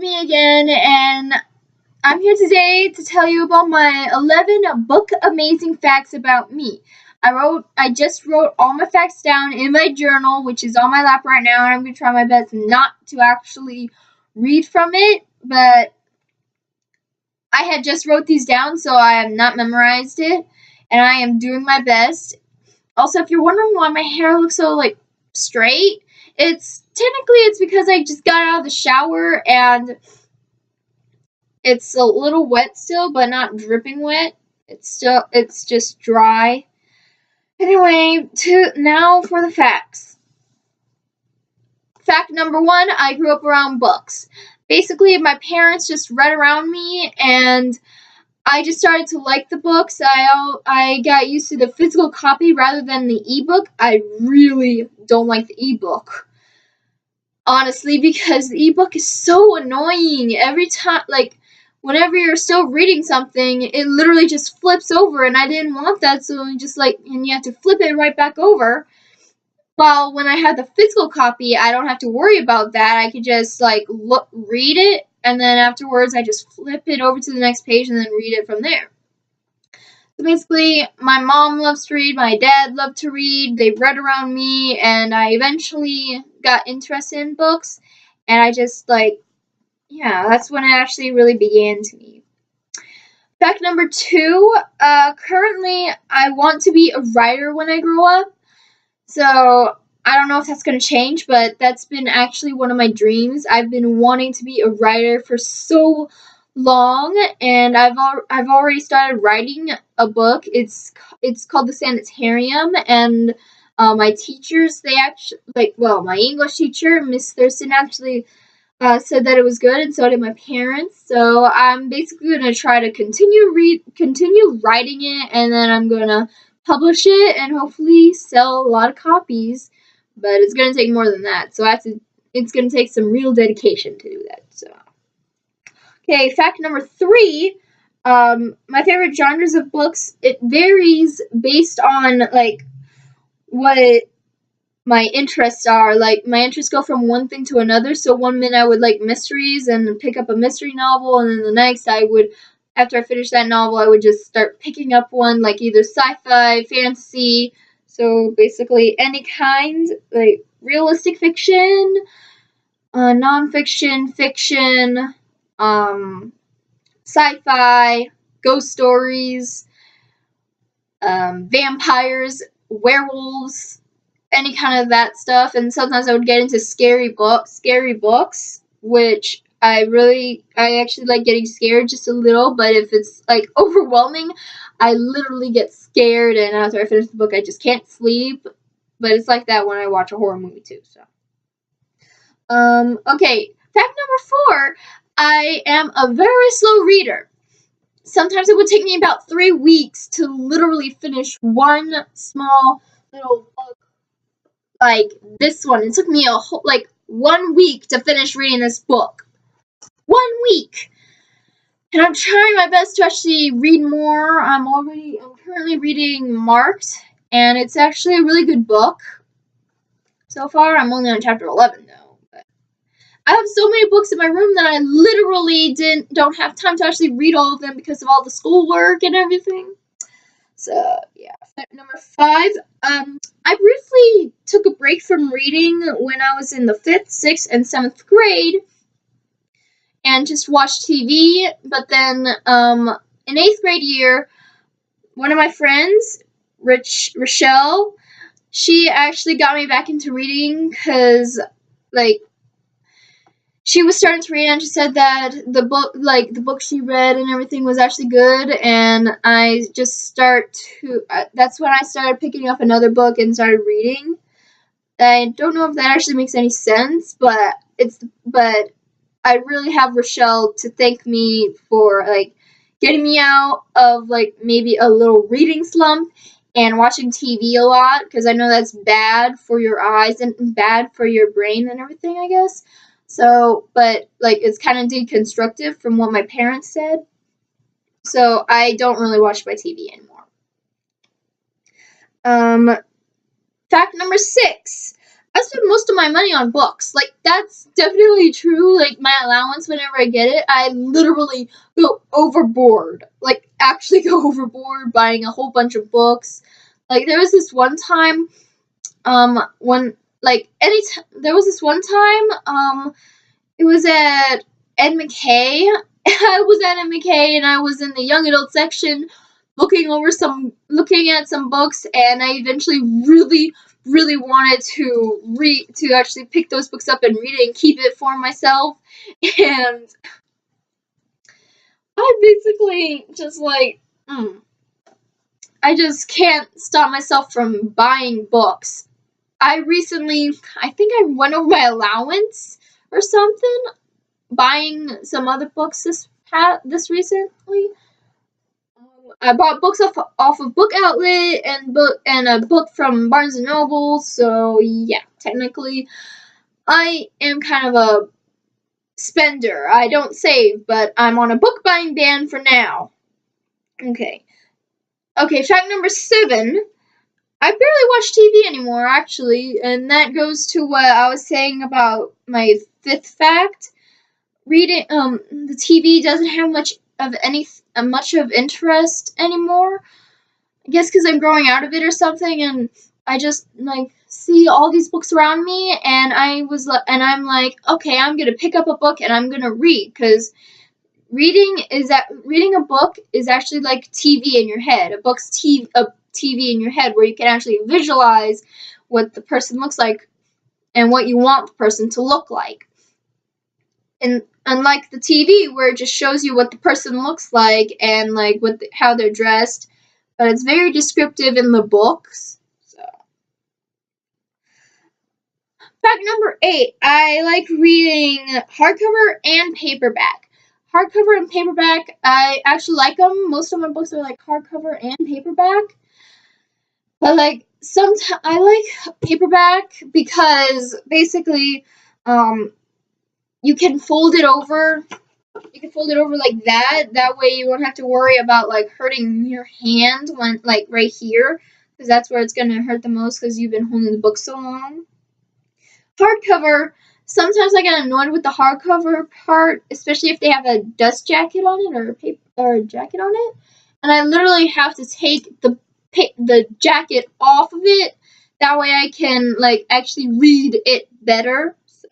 me again, and I'm here today to tell you about my 11 book amazing facts about me. I just wrote all my facts down in my journal, which is on my lap right now, and I'm going to try my best not to actually read from it, but I had just wrote these down, so I have not memorized it, and I am doing my best. Also, if you're wondering why my hair looks so, straight, it's because I just got out of the shower, and it's a little wet still, but not dripping wet. It's just dry. Anyway, now for the facts. Fact number 1, I grew up around books. Basically, my parents just read around me, and I just started to like the books. I got used to the physical copy rather than the ebook. I really don't like the ebook, honestly, because the ebook is so annoying. Every time, whenever you're still reading something, it literally just flips over, and I didn't want that, so and you have to flip it right back over. While when I have the physical copy, I don't have to worry about that. I could just read it, and then afterwards I just flip it over to the next page and then read it from there. So basically, my mom loves to read, my dad loved to read, they read around me, and I eventually got interested in books, and I just that's when it actually really began to me. Fact number 2, currently I want to be a writer when I grow up. So I don't know if that's going to change, but that's been actually one of my dreams. I've been wanting to be a writer for so long, and I've already started writing a book. It's called The Sanitarium, and my teachers, my English teacher, Miss Thurston, actually said that it was good, and so did my parents. So I'm basically going to try to continue writing it, and then I'm going to publish it and hopefully sell a lot of copies. But it's going to take more than that. So it's going to take some real dedication to do that. So, okay, fact number 3. My favorite genres of books, it varies based on what my interests are. My interests go from one thing to another. So one minute I would like mysteries and pick up a mystery novel, and then the next after I finish that novel, I would just start picking up one, either sci-fi, fantasy, so basically any kind, realistic fiction, non-fiction, fiction, sci-fi, ghost stories, vampires, werewolves, any kind of that stuff. And sometimes I would get into scary books, which I actually like getting scared just a little, but if it's overwhelming, I literally get scared, and after I finish the book, I just can't sleep. But it's like that when I watch a horror movie too. So, okay, fact number 4, I am a very slow reader. Sometimes it would take me about 3 weeks to literally finish one small little book like this one. It took me a whole 1 week to finish reading this book. 1 week! And I'm trying my best to actually read more. I'm currently reading Marked, and it's actually a really good book. So far, I'm only on chapter 11 though. But I have so many books in my room that I literally don't have time to actually read all of them because of all the schoolwork and everything. So yeah, fact number 5. I briefly took a break from reading when I was in the 5th, 6th, and 7th grade, and just watched TV. But then, in 8th grade year, one of my friends, Rochelle, she actually got me back into reading because, she was starting to read, and she said that the book she read and everything was actually good, and that's when I started picking up another book and started reading. I don't know if that actually makes any sense, but I really have Rochelle to thank me for getting me out of maybe a little reading slump and watching TV a lot, because I know that's bad for your eyes and bad for your brain and everything, I guess. So, but it's kind of deconstructive from what my parents said. So I don't really watch my TV anymore. Fact number 6. A spend most of my money on books. Like, that's definitely true. Like, my allowance, whenever I get it, I literally go overboard. Like, actually go overboard buying a whole bunch of books. Like, there was this one time, there was this one time, it was at Ed McKay. I was at Ed McKay, and I was in the young adult section looking at some books, and I eventually really wanted to actually pick those books up and read it and keep it for myself. And I basically just I just can't stop myself from buying books. I think I went over my allowance or something, buying some other books this recently. I bought books off of Book Outlet and a book from Barnes and Noble. So yeah, technically, I am kind of a spender. I don't save, but I'm on a book buying ban for now. Okay, fact number 7. I barely watch TV anymore, actually, and that goes to what I was saying about my 5th fact. Reading, the TV doesn't have much of interest anymore. I guess because I'm growing out of it or something, and I just see all these books around me, and I'm like, okay, I'm gonna pick up a book and I'm gonna read, because reading a book is actually like TV in your head. A TV in your head where you can actually visualize what the person looks like and what you want the person to look like. And unlike the TV where it just shows you what the person looks like and how they're dressed, but it's very descriptive in the books. So, fact number 8, I like reading hardcover and paperback. Hardcover and paperback, I actually like them. Most of my books are hardcover and paperback. But I like paperback because basically, you can fold it over. You can fold it over like that. That way you won't have to worry about hurting your hand when right here, because that's where it's gonna hurt the most because you've been holding the book so long. Hardcover. Sometimes I get annoyed with the hardcover part, especially if they have a dust jacket on it or a jacket on it, and I literally have to take the jacket off of it. That way I can actually read it better. So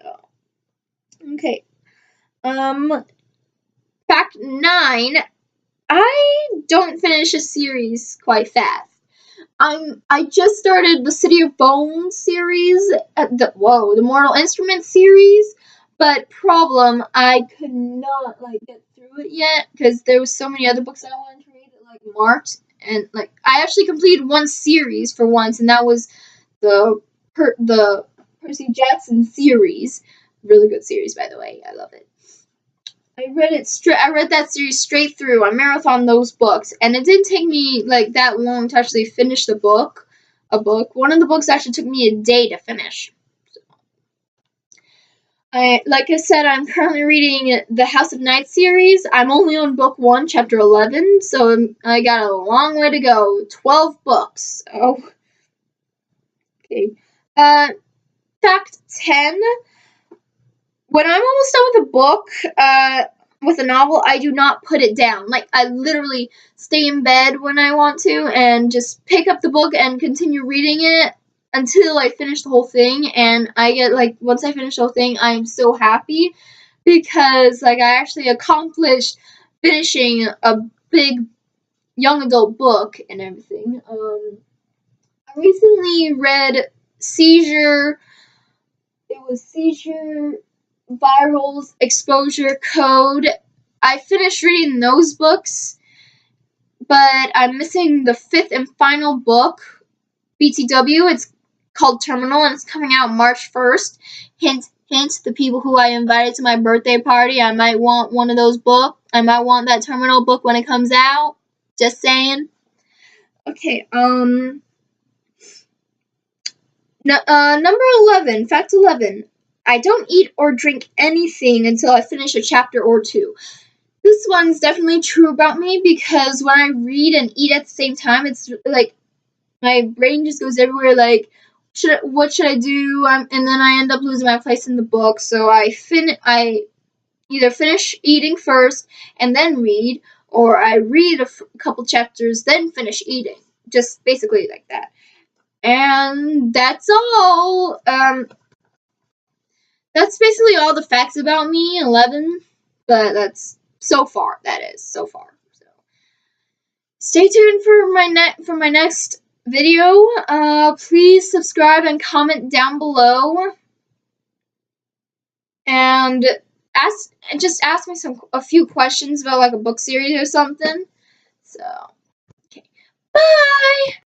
okay. Fact 9. I don't finish a series quite fast. I just started the City of Bones series, the Mortal Instruments series, but problem, I could not get through it yet because there was so many other books I wanted to read that marked, and I actually completed one series for once, and that was the Percy Jackson series. Really good series, by the way. I love it. I read that series straight through. I marathoned those books, and it didn't take me that long to actually finish a book. One of the books actually took me a day to finish. Like I said, I'm currently reading the House of Night series. I'm only on book 1, chapter 11, so I got a long way to go. 12 books. Oh. Okay. Fact 10. When I'm almost done with a book, with a novel, I do not put it down. I literally stay in bed when I want to and just pick up the book and continue reading it until I finish the whole thing. And I get, once I finish the whole thing, I am so happy because, I actually accomplished finishing a big young adult book and everything. I recently read Seizure. It was Seizure... Viral's Exposure Code. I finished reading those books, but I'm missing the 5th and final book, BTW. It's called Terminal, and it's coming out March 1st. Hint, hint, the people who I invited to my birthday party, I might want one of those books. I might want that Terminal book when it comes out. Just saying. Okay, number 11, fact 11. I don't eat or drink anything until I finish a chapter or 2. This one's definitely true about me because when I read and eat at the same time, it's my brain just goes everywhere what should I do? And then I end up losing my place in the book. So I either finish eating first and then read, or I read a couple chapters then finish eating. Just basically like that. And that's all. That's basically all the facts about me. 11, but that's so far. That is so far. So stay tuned for my next video. Please subscribe and comment down below, and ask me a few questions about like a book series or something. So, okay, bye.